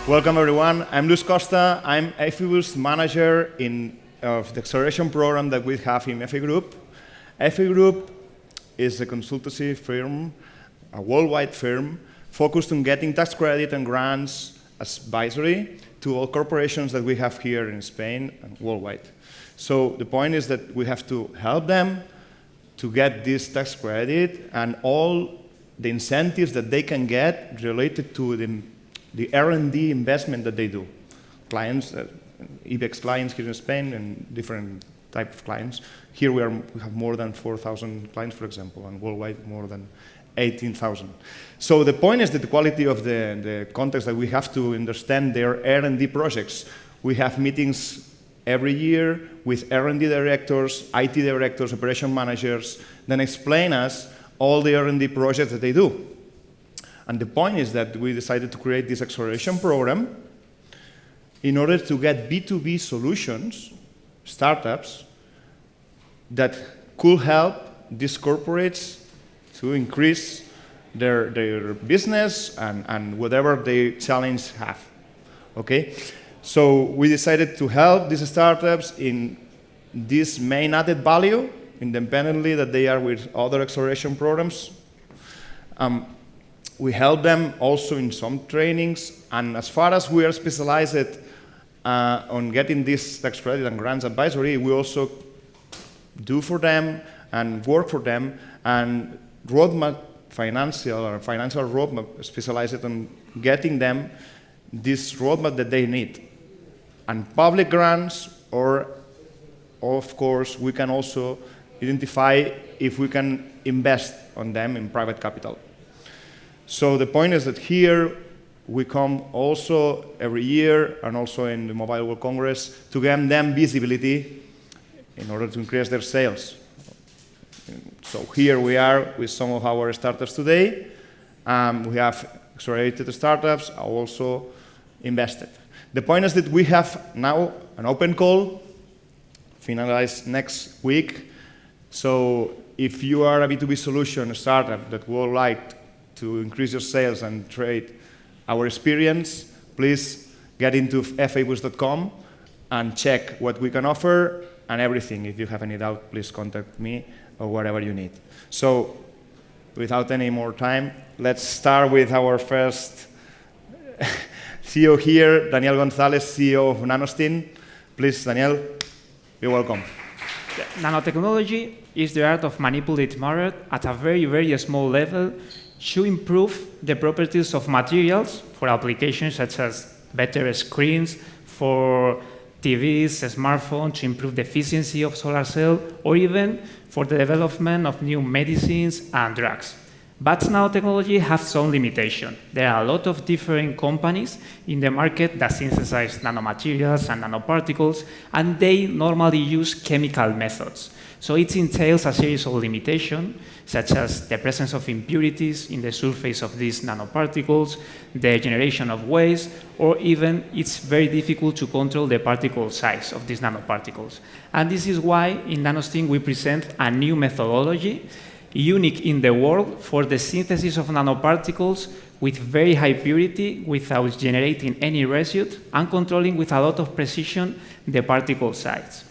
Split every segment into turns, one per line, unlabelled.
Welcome, everyone. I'm Luis Costa. I'm Efibus manager of the acceleration program that we have in FA Group. FA Group is a consultancy firm, a worldwide firm, focused on getting tax credit and grants as advisory to all corporations that we have here in Spain and worldwide. So the point is that we have to help them to get this tax credit and all the incentives that they can get related to the R&D investment that they do. Clients, IBEX clients here in Spain and different type of clients. Here we have more than 4,000 clients, for example, and worldwide more than 18,000. So the point is that the quality of the context that we have to understand their R&D projects. We have meetings every year with R&D directors, IT directors, operation managers, then explain us all the R&D projects that they do. And the point is that we decided to create this acceleration program in order to get B2B solutions, startups, that could help these corporates to increase their business and whatever they challenge have. Okay? So we decided to help these startups in this main added value, independently that they are with other acceleration programs. We help them also in some trainings, and as far as we are specialized on getting this tax credit and grants advisory, we also do for them and work for them, and financial roadmap specialized on getting them this roadmap that they need. And public grants, or of course, we can also identify if we can invest on them in private capital. So the point is that here we come also every year and also in the Mobile World Congress to give them visibility in order to increase their sales. So here we are with some of our startups today. We have accelerated startups, also invested. The point is that we have now an open call, finalized next week. So if you are a B2B solution startup that would like to increase your sales and trade our experience, please get into fabus.com and check what we can offer and everything. If you have any doubt, please contact me or whatever you need. So without any more time, let's start with our first CEO here, Daniel Gonzalez, CEO of Nanostin. Please, Daniel, you're welcome.
Nanotechnology is the art of manipulating matter at a very, very small level to improve the properties of materials for applications such as better screens, for TVs, smartphones, to improve the efficiency of solar cell, or even for the development of new medicines and drugs. But nanotechnology has some limitation. There are a lot of different companies in the market that synthesize nanomaterials and nanoparticles, and they normally use chemical methods. So it entails a series of limitations, such as the presence of impurities in the surface of these nanoparticles, the generation of waste, or even it's very difficult to control the particle size of these nanoparticles. And this is why in Nanostin we present a new methodology, unique in the world, for the synthesis of nanoparticles with very high purity, without generating any residue, and controlling with a lot of precision the particle size.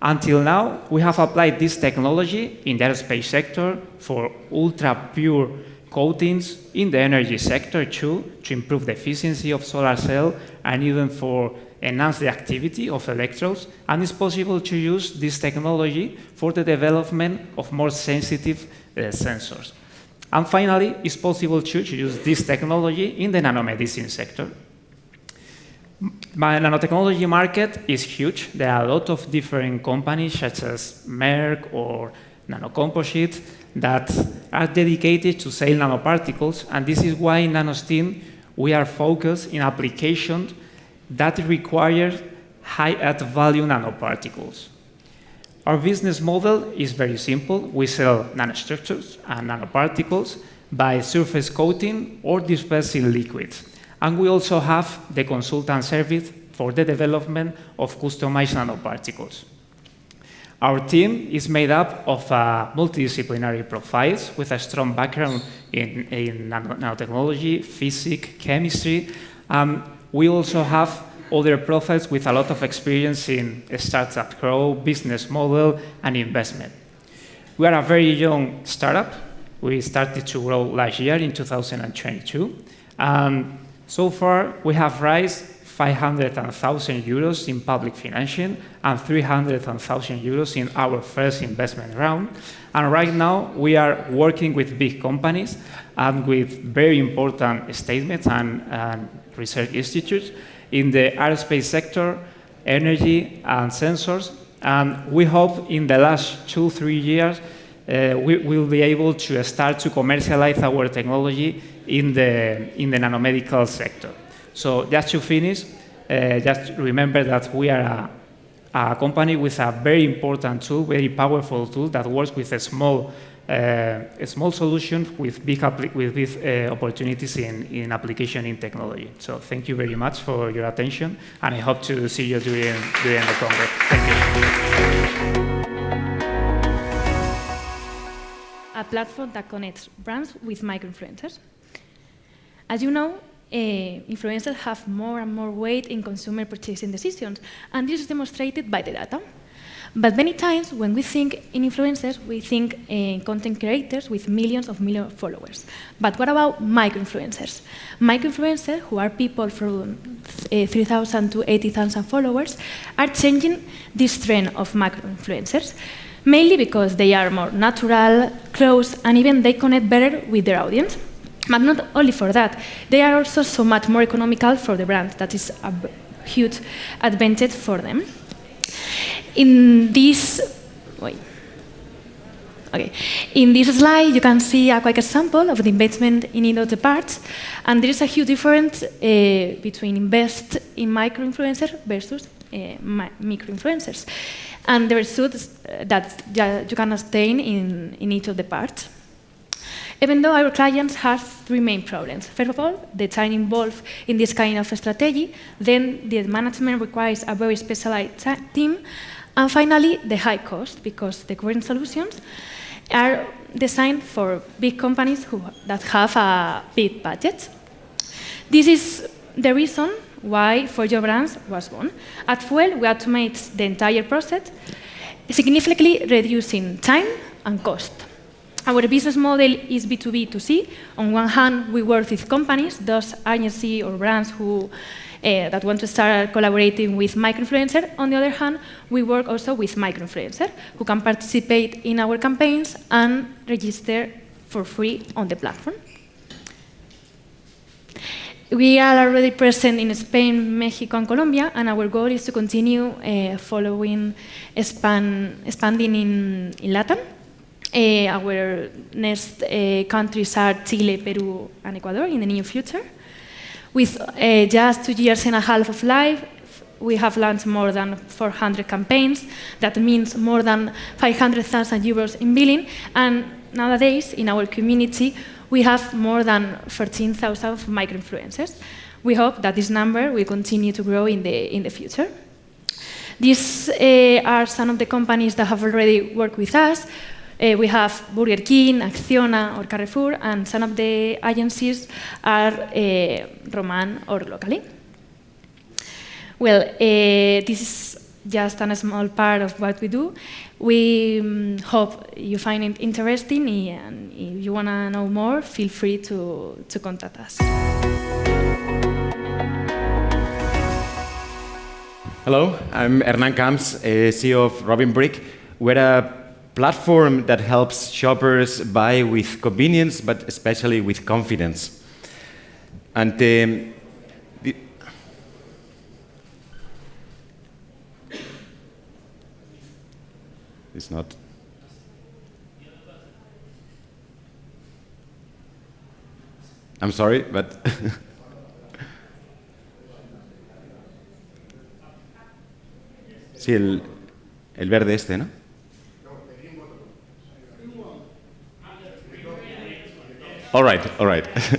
Until now, we have applied this technology in the aerospace sector for ultra-pure coatings, in the energy sector too, to improve the efficiency of solar cell, and even for enhance the activity of electrodes. And it's possible to use this technology for the development of more sensitive sensors. And finally, it's possible to use this technology in the nanomedicine sector. The nanotechnology market is huge. There are a lot of different companies, such as Merck or Nanocomposite, that are dedicated to sell nanoparticles, and this is why in Nanostin we are focused in applications that require high added value nanoparticles. Our business model is very simple. We sell nanostructures and nanoparticles by surface coating or dispersing liquids. And we also have the consultant service for the development of customized nanoparticles. Our team is made up of multidisciplinary profiles with a strong background in nanotechnology, physics, chemistry. we also have other profiles with a lot of experience in startup growth, business model, and investment. We are a very young startup. We started to grow last year in 2022. And so far, we have raised 500,000 euros in public financing and 300,000 euros in our first investment round. And right now, we are working with big companies and with very important statements and research institutes in the aerospace sector, energy, and sensors. And we hope in the last 2-3 years, we will be able to start to commercialize our technology in the nanomedical sector. So just to finish, just remember that we are a company with a very important tool, very powerful tool that works with a small solution with big opportunities in application in technology. So thank you very much for your attention, and I hope to see you during the Congress. Thank you.
A platform that connects brands with micro-influencers. As you know, influencers have more and more weight in consumer purchasing decisions, and this is demonstrated by the data. But many times, when we think in influencers, we think in content creators with millions of followers. But what about micro-influencers? Micro-influencers, who are people from 3,000 to 80,000 followers, are changing this trend of micro-influencers, mainly because they are more natural, close, and even they connect better with their audience. But not only for that, they are also so much more economical for the brands. That is a huge advantage for them. In this slide, you can see a quick example of the investment in each of the parts, and there is a huge difference between invest in micro-influencers versus micro-influencers, and the results that you can obtain in each of the parts. Even though our clients have 3 main problems. First of all, the time involved in this kind of strategy, then the management requires a very specialized team, and finally, the high cost, because the current solutions are designed for big companies that have a big budget. This is the reason why For Your Brands was born. At Fuel, we automate the entire process, significantly reducing time and cost. Our business model is B2B2C. On one hand, we work with companies, those agencies or brands who that want to start collaborating with micro-influencers. On the other hand, we work also with micro-influencers who can participate in our campaigns and register for free on the platform. We are already present in Spain, Mexico, and Colombia, and our goal is to continue expanding in Latin. Our next countries are Chile, Peru, and Ecuador in the near future. With just 2.5 years of life, we have launched more than 400 campaigns. That means more than 500,000 euros in billing. And nowadays, in our community, we have more than 13,000 micro-influencers. We hope that this number will continue to grow in the future. These are some of the companies that have already worked with us. We have Burger King, Acciona, or Carrefour, and some of the agencies are Roman or Locally. Well, this is just a small part of what we do. We hope you find it interesting, and if you want to know more, feel free to contact us.
Hello, I'm Hernan Camps, CEO of Robin Brick. We're a platform that helps shoppers buy with convenience, but especially with confidence. And it's not. I'm sorry, but sí, el verde este, ¿no? All right.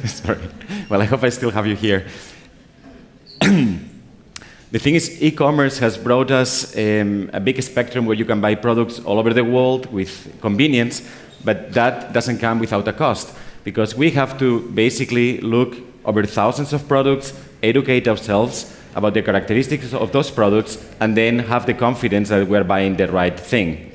Sorry. Well, I hope I still have you here. The thing is, e-commerce has brought us a big spectrum where you can buy products all over the world with convenience, but that doesn't come without a cost, because we have to basically look over thousands of products educate ourselves about the characteristics of those products, and then have the confidence that we're buying the right thing.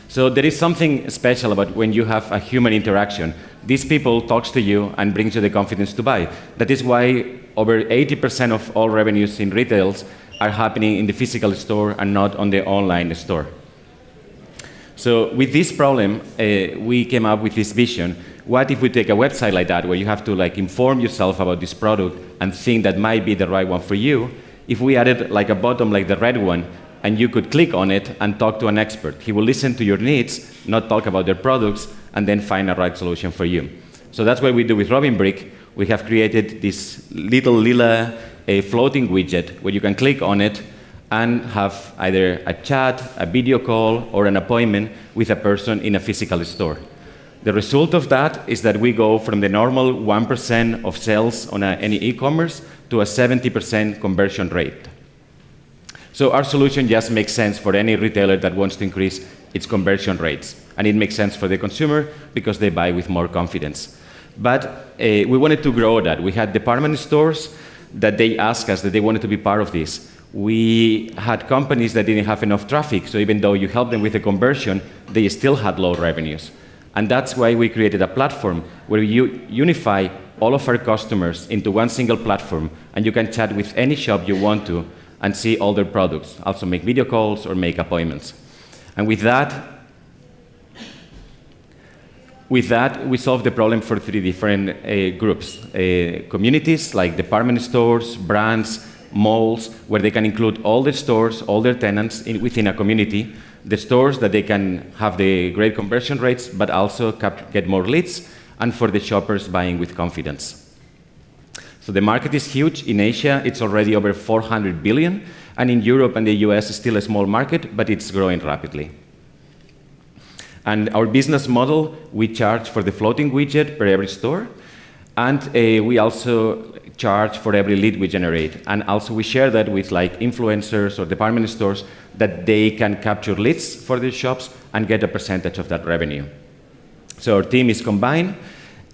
So there is something special about when you have a human interaction. These people talks to you and brings you the confidence to buy. That is why over 80% of all revenues in retails are happening in the physical store and not on the online store. So with this problem, we came up with this vision. What if we take a website like that, where you have to inform yourself about this product and think that might be the right one for you, if we added a button like the red one, and you could click on it and talk to an expert. He will listen to your needs, not talk about their products, and then find a right solution for you. So that's what we do with Robin Brick. We have created this little lila floating widget where you can click on it and have either a chat, a video call, or an appointment with a person in a physical store. The result of that is that we go from the normal 1% of sales on any e-commerce to a 70% conversion rate. So our solution just makes sense for any retailer that wants to increase its conversion rates. And it makes sense for the consumer because they buy with more confidence. But we wanted to grow that. We had department stores that they asked us that they wanted to be part of this. We had companies that didn't have enough traffic, so even though you helped them with the conversion, they still had low revenues. And that's why we created a platform where you unify all of our customers into one single platform, and you can chat with any shop you want to and see all their products, also make video calls or make appointments. And with that, we solved the problem for 3 different groups. Communities like department stores, brands, malls, where they can include all the stores, all their tenants within a community, the stores that they can have the great conversion rates, but also get more leads, and for the shoppers buying with confidence. So the market is huge. In Asia, it's already over 400 billion, and in Europe and the US, it's still a small market, but it's growing rapidly. And our business model, we charge for the floating widget per every store, and we also charge for every lead we generate. And also we share that with influencers or department stores that they can capture leads for their shops and get a percentage of that revenue. So our team is combined.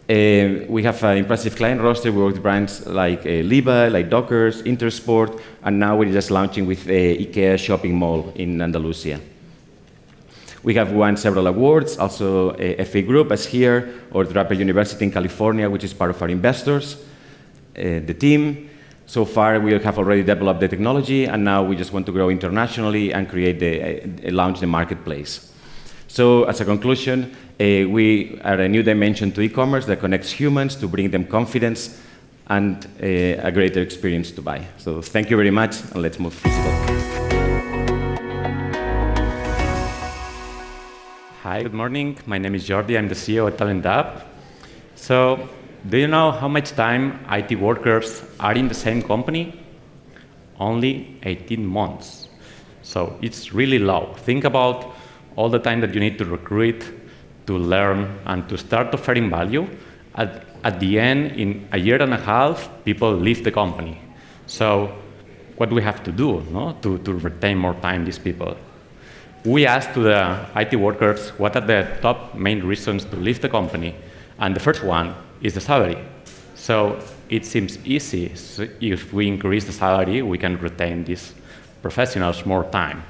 We have an impressive client roster. We work with brands like Liba, like Dockers, Intersport, and now we're just launching with IKEA shopping mall in Andalusia. We have won several awards, also FA Group as here, or Draper University in California, which is part of our investors. The team, so far we have already developed the technology, and now we just want to grow internationally and launch the marketplace. So as a conclusion, we are a new dimension to e-commerce that connects humans to bring them confidence and a greater experience to buy. So thank you very much, and let's move physical.
Hi, good morning. My name is Jordi. I'm the CEO at TalentUp. So, do you know how much time IT workers are in the same company? Only 18 months. So it's really low. Think about all the time that you need to recruit, to learn, and to start offering value. At the end, in a year and a half, people leave the company. So what do we have to do to retain more time these people? We asked to the IT workers what are the top main reasons to leave the company, and the first one is the salary. So it seems easy. So if we increase the salary, we can retain these professionals more time.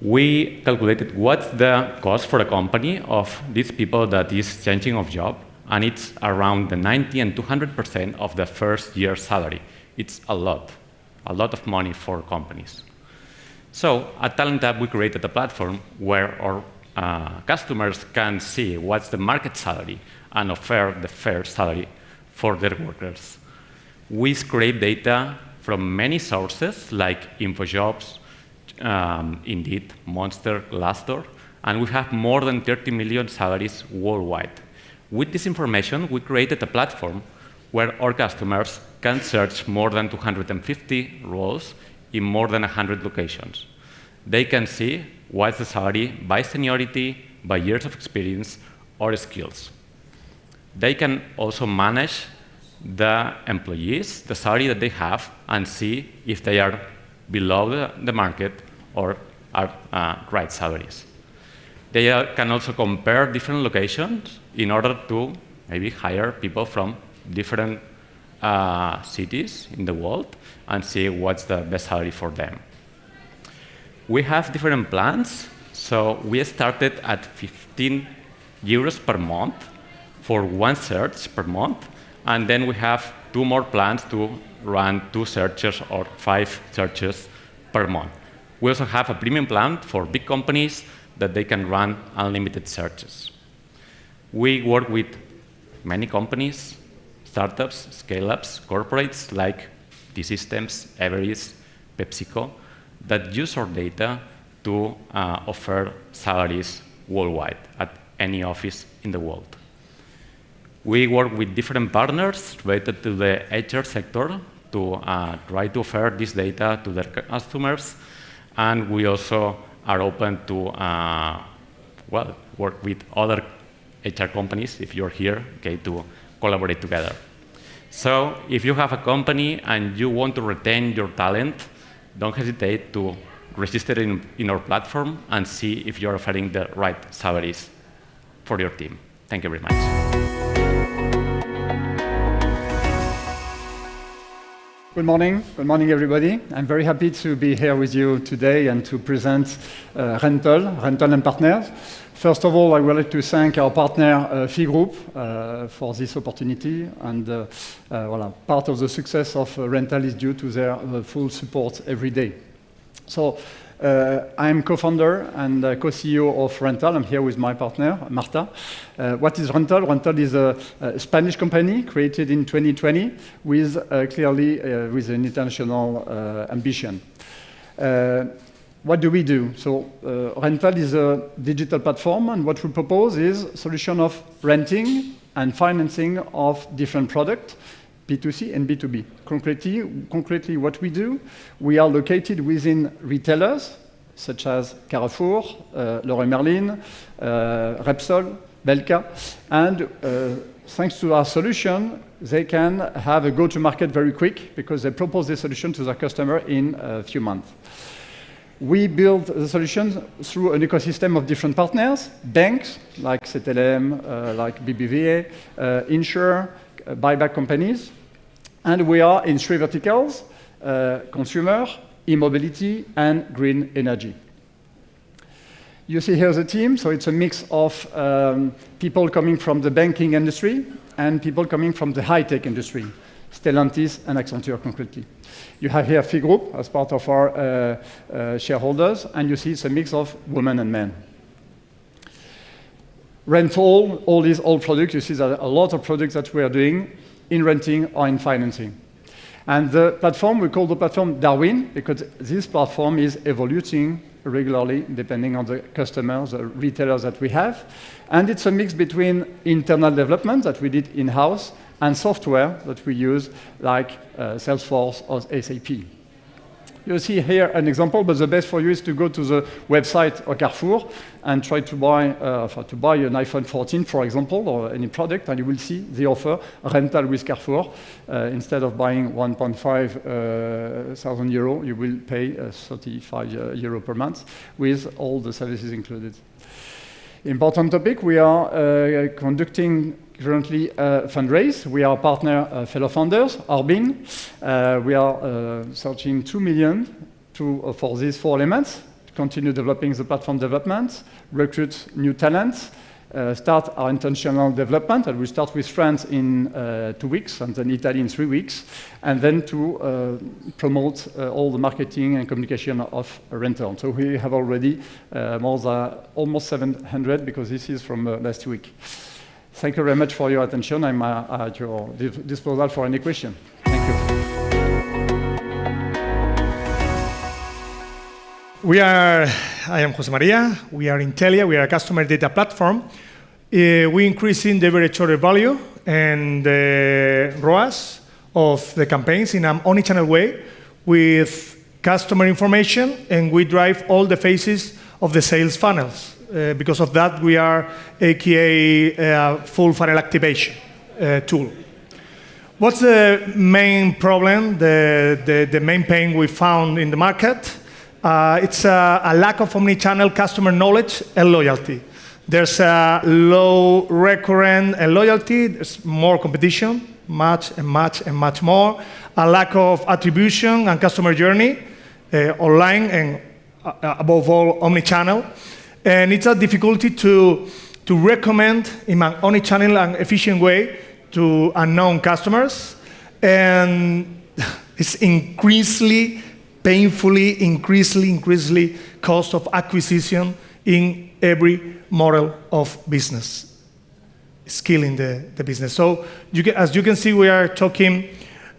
We calculated what's the cost for a company of these people that is changing of job, and it's around the 90 and 200% of the first year's salary. It's a lot of money for companies. So at TalentUp, we created a platform where our customers can see what's the market salary and offer the fair salary for their workers. We scrape data from many sources like InfoJobs, Indeed, Monster, Glassdoor, and we have more than 30 million salaries worldwide. With this information, we created a platform where our customers can search more than 250 roles in more than 100 locations. They can see what's the salary by seniority, by years of experience, or skills. They can also manage the employees, the salary that they have, and see if they are below the market or are right salaries. They can also compare different locations in order to maybe hire people from different cities in the world and see what's the best salary for them. We have different plans. So we started at 15 euros per month for one search per month. And then we have 2 more plans to run 2 searches or 5 searches per month. We also have a premium plan for big companies that they can run unlimited searches. We work with many companies, startups, scale-ups, corporates like T-Systems, Everest, PepsiCo, that use our data to offer salaries worldwide at any office in the world. We work with different partners related to the HR sector to try to offer this data to their customers, and we also are open to work with other HR companies, if you're here, okay, to collaborate together. So if you have a company and you want to retain your talent, don't hesitate to register in our platform and see if you're offering the right salaries for your team. Thank you very much.
Good morning, everybody. I'm very happy to be here with you today and to present Rental and Partners. First of all, I would like to thank our partner, FI Group, for this opportunity. And part of the success of Rental is due to their full support every day. So I'm co-founder and co-CEO of Rental. I'm here with my partner, Marta. What is Rental? Rental is a Spanish company created in 2020 with clearly with an international ambition. What do we do? So Rental is a digital platform, and what we propose is a solution of renting and financing of different products, B2C and B2B. Concretely, what we do, we are located within retailers, such as Carrefour, Leroy Merlin, Repsol, Belka, and thanks to our solution, they can have a go-to-market very quick because they propose the solution to their customer in a few months. We build the solution through an ecosystem of different partners, banks like CTLM, like BBVA, insurer, buyback companies. And we are in 3 verticals, consumer, e-mobility, and green energy. You see here the team, so it's a mix of people coming from the banking industry and people coming from the high-tech industry, Stellantis and Accenture concretely. You have here FI Group as part of our shareholders, and you see it's a mix of women and men. Rental, all products, you see that a lot of products that we are doing in renting or in financing. And the platform, we call the platform Darwin, because this platform is evolving regularly depending on the customers, the retailers that we have. And it's a mix between internal development that we did in-house and software that we use like Salesforce or SAP. You see here an example, but the best for you is to go to the website of Carrefour and try to buy an iPhone 14, for example, or any product, and you will see the offer, rental with Carrefour. Instead of buying 1.5 thousand euro, you will pay 35 euro per month with all the services included. Important topic, we are conducting currently a fundraise. We are partner fellow founders, Arbin. We are searching 2 million for these 4 elements, to continue developing the platform development, recruit new talents, start our international development, and we start with France in 2 weeks, and then Italy in 3 weeks, and then to promote all the marketing and communication of Rental. So we have already almost 700, because this is from last week. Thank you very much for your attention. I'm at your disposal for any question. Thank you.
I am Jose Maria. We are Intelia. We are a customer data platform. We increasing the average order value and the ROAS of the campaigns in an omnichannel way with customer information, and we drive all the phases of the sales funnels. Because of that, we are AKA full funnel activation tool. What's the main problem, the main pain we found in the market? It's a lack of omnichannel customer knowledge and loyalty. There's a low recurrent and loyalty, there's more competition much and much and much more, a lack of attribution and customer journey, online and above all, omnichannel. And it's a difficulty to recommend in an omnichannel and efficient way to unknown customers. And it's increasingly, painfully, increasingly cost of acquisition in every model of business. It's killing the business. So as you can see, we are talking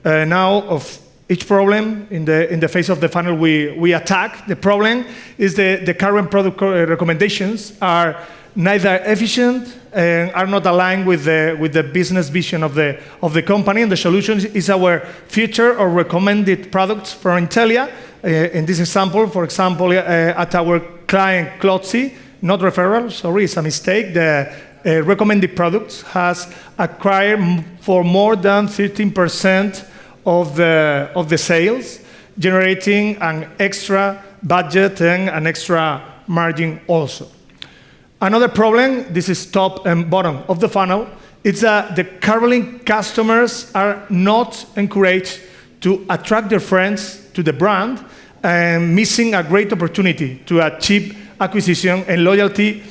now of each problem in the face of the funnel we attack. The problem is the current product recommendations are neither efficient and are not aligned with the business vision of the company. And the solution is our future or recommended products for Intelia. In this example, for example, at our client Clotzy, not referral, sorry, it's a mistake. The recommended products has acquired for more than 13% of the sales, generating an extra budget and an extra margin also. Another problem, this is top and bottom of the funnel, is that the current customers are not encouraged to attract their friends to the brand and missing a great opportunity to achieve acquisition and loyalty.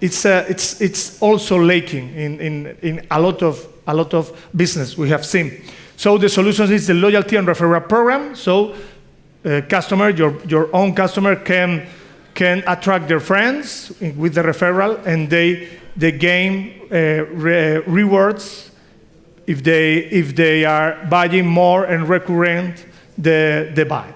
It's also lacking in a lot of business we have seen. So the solution is the loyalty and referral program. So customer, your own customer can attract their friends with the referral, and they gain rewards if they are buying more and recurrent the buy.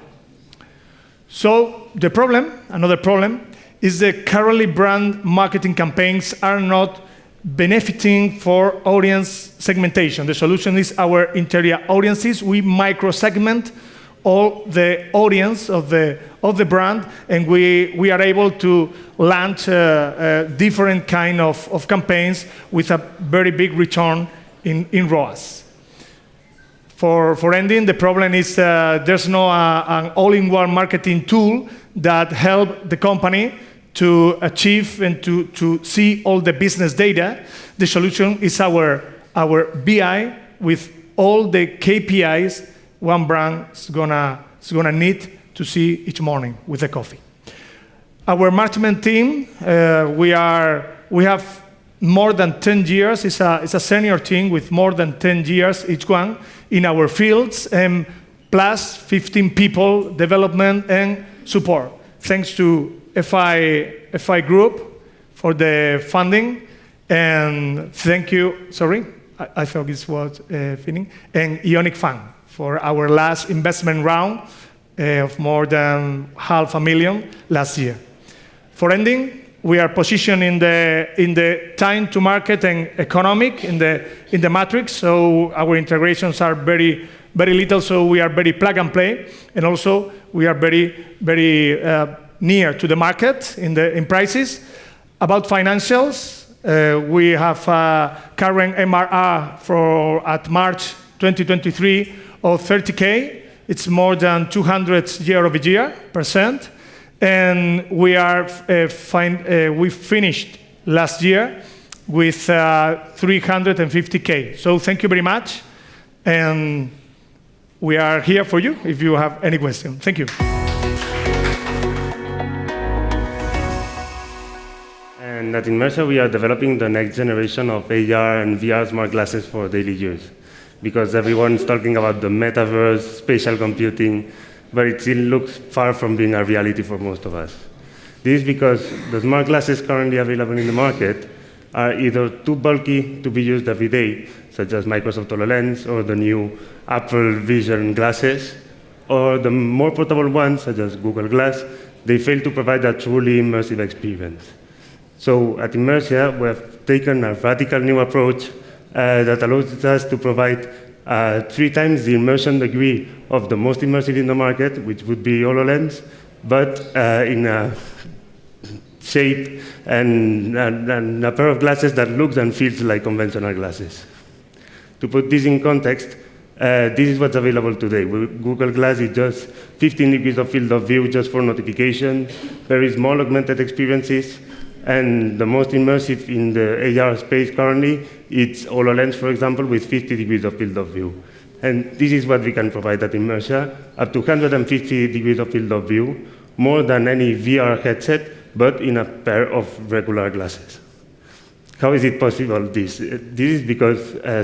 So the problem, another problem, is the currently brand marketing campaigns are not benefiting for audience segmentation. The solution is our Intelia audiences. We micro-segment all the audience of the brand, and we are able to launch different kind of campaigns with a very big return in ROAS. For ending, the problem is there's no an all-in-one marketing tool that help the company to achieve and to see all the business data. The solution is our BI with all the KPIs one brand is gonna need to see each morning with the coffee. Our management team, we have more than 10 years. It's a senior team with more than 10 years each one in our fields, and plus 15 people, development and support. Thanks to FI Group for the funding, and thank you, sorry, I thought this was fitting, and Ionic Fund for our last investment round of more than $500,000 last year. For ending, we are positioned in the time to market and economic in the matrix. So our integrations are very little. So we are very plug and play, and also we are very near to the market in prices. About financials, we have current MRR at March 2023 of 30K. It's more than 200 year-over-year%. And we finished last year with 350K. So thank you very much. And we are here for you if you have any question. Thank you.
And at Inmersia, we are developing the next generation of AR and VR smart glasses for daily use. Because everyone's talking about the metaverse, spatial computing, but it still looks far from being a reality for most of us. This is because the smart glasses currently available in the market are either too bulky to be used every day, such as Microsoft HoloLens or the new Apple Vision glasses, or the more portable ones, such as Google Glass. They fail to provide a truly immersive experience. So at Inmersia, we have taken a radical new approach that allows us to provide 3 times the immersion degree of the most immersive in the market, which would be HoloLens, but in a shape and a pair of glasses that looks and feels like conventional glasses. To put this in context, this is what's available today. Google Glass is just 15 degrees of field of view just for notification, very small augmented experiences, And the most immersive in the AR space currently, it's HoloLens, for example, with 50 degrees of field of view. And this is what we can provide at Immersia, up to 150 degrees of field of view, more than any VR headset, but in a pair of regular glasses. How is it possible, this? This is because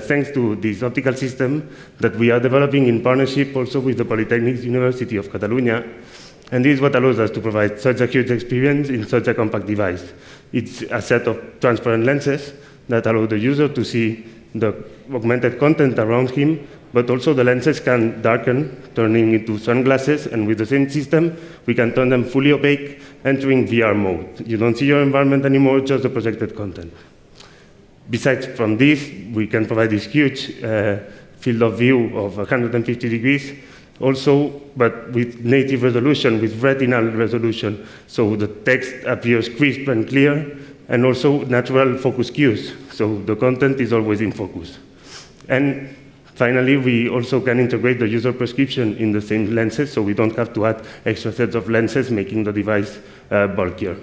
thanks to this optical system that we are developing in partnership also with the Polytechnic University of Catalonia, and this is what allows us to provide such a huge experience in such a compact device. It's a set of transparent lenses that allow the user to see the augmented content around him, but also the lenses can darken, turning into sunglasses, and with the same system, we can turn them fully opaque, entering VR mode. You don't see your environment anymore, just the projected content. Besides from this, we can provide this huge field of view of 150 degrees, also, but with native resolution, with retinal resolution, so the text appears crisp and clear, and also natural focus cues, so the content is always in focus. And finally, we also can integrate the user prescription in the same lenses, so we don't have to add extra sets of lenses, making the device bulkier.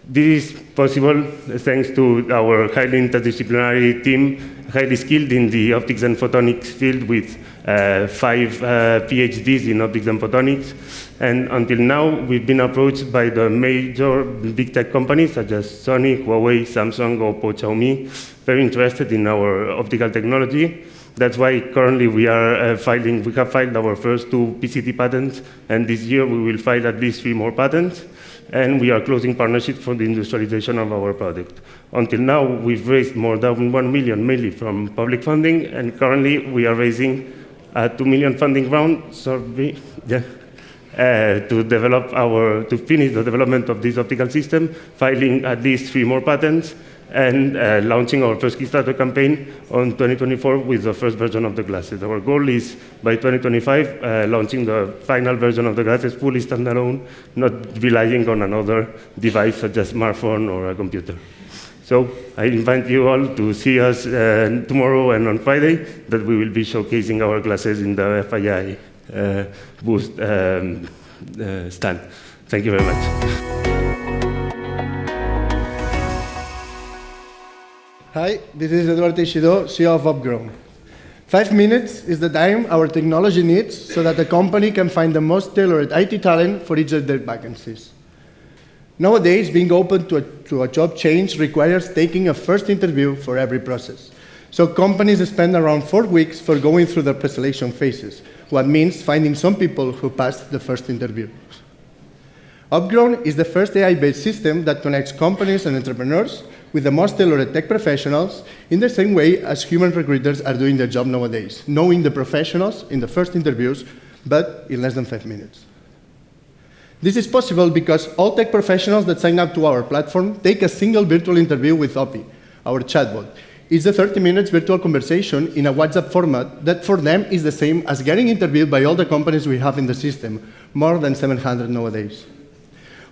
This is possible thanks to our highly interdisciplinary team, highly skilled in the optics and photonics field with 5 PhDs in optics and photonics. And until now, we've been approached by the major big tech companies such as Sony, Huawei, Samsung, Oppo, Xiaomi, very interested in our optical technology. That's why currently we have filed our first 2 PCT patents, and this year we will file at least 3 more patents. And we are closing partnerships for the industrialization of our product. Until now, we've raised more than 1 million, mainly from public funding, and currently we are raising a 2 million funding round, to finish the development of this optical system, filing at least 3 more patents, and launching our first Kickstarter campaign on 2024 with the first version of the glasses. Our goal is, by 2025, launching the final version of the glasses fully standalone, not relying on another device such as a smartphone or a computer. So I invite you all to see us tomorrow and on Friday, that we will be showcasing our glasses in the FII booth stand. Thank you very much.
Hi, this is Eduardo Teixidó, CEO of Upgrown. 5 minutes is the time our technology needs so that a company can find the most tailored IT talent for each of their vacancies. Nowadays, being open to a job change requires taking a first interview for every process. So companies spend around 4 weeks for going through the pre-selection phases, what means finding some people who passed the first interview. Upgrown is the first AI-based system that connects companies and entrepreneurs with the most tailored tech professionals in the same way as human recruiters are doing their job nowadays, knowing the professionals in the first interviews, but in less than 5 minutes. This is possible because all tech professionals that sign up to our platform take a single virtual interview with Opi, our chatbot. It's a 30 minutes virtual conversation in a WhatsApp format that for them is the same as getting interviewed by all the companies we have in the system, more than 700 nowadays.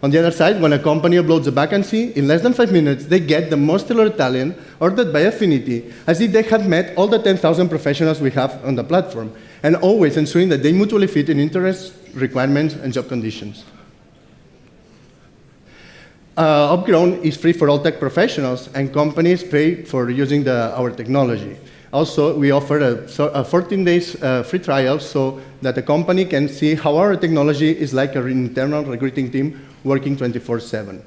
On the other side, when a company uploads a vacancy, in less than 5 minutes, they get the most tailored talent ordered by affinity, as if they had met all the 10,000 professionals we have on the platform, and always ensuring that they mutually fit in interests, requirements, and job conditions. Upgrown is free for all tech professionals, and companies pay for using our technology. Also, we offer a 14 days free trial so that a company can see how our technology is like an internal recruiting team working 24/7.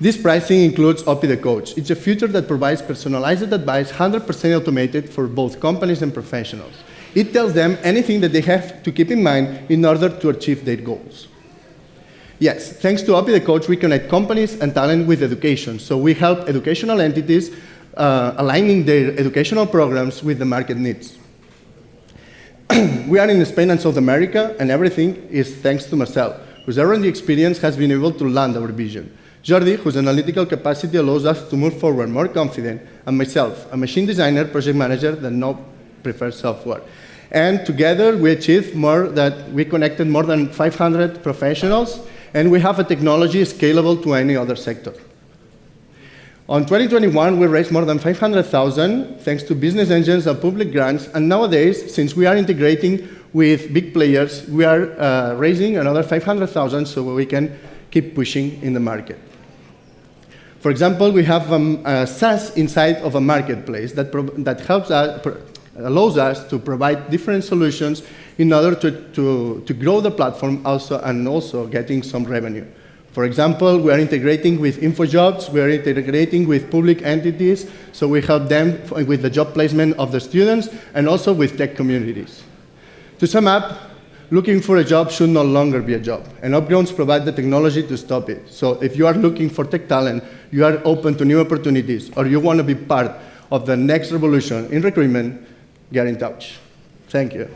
This pricing includes Opi the Coach. It's a feature that provides personalized advice, 100% automated for both companies and professionals. It tells them anything that they have to keep in mind in order to achieve their goals. Yes, thanks to Opi the Coach, we connect companies and talent with education. So we help educational entities aligning their educational programs with the market needs. We are in Spain and South America, and everything is thanks to Marcel, whose R&D experience has been able to land our vision. Jordi, whose analytical capacity allows us to move forward more confident, and myself, a machine designer, project manager that now prefers software. And together we connected more than 500 professionals, and we have a technology scalable to any other sector. On 2021, we raised more than 500,000 thanks to business engines and public grants, and nowadays, since we are integrating with big players. We are raising another 500,000 so we can keep pushing in the market. For example, we have a SaaS inside of a marketplace that allows us to provide different solutions in order to grow the platform and also getting some revenue. For example, we are integrating with InfoJobs, we are integrating with public entities, so we help them with the job placement of the students and also with tech communities. To sum up, looking for a job should no longer be a job, and Upgrounds provide the technology to stop it. So if you are looking for tech talent, you are open to new opportunities, or you want to be part of the next revolution in recruitment, get in touch. Thank you.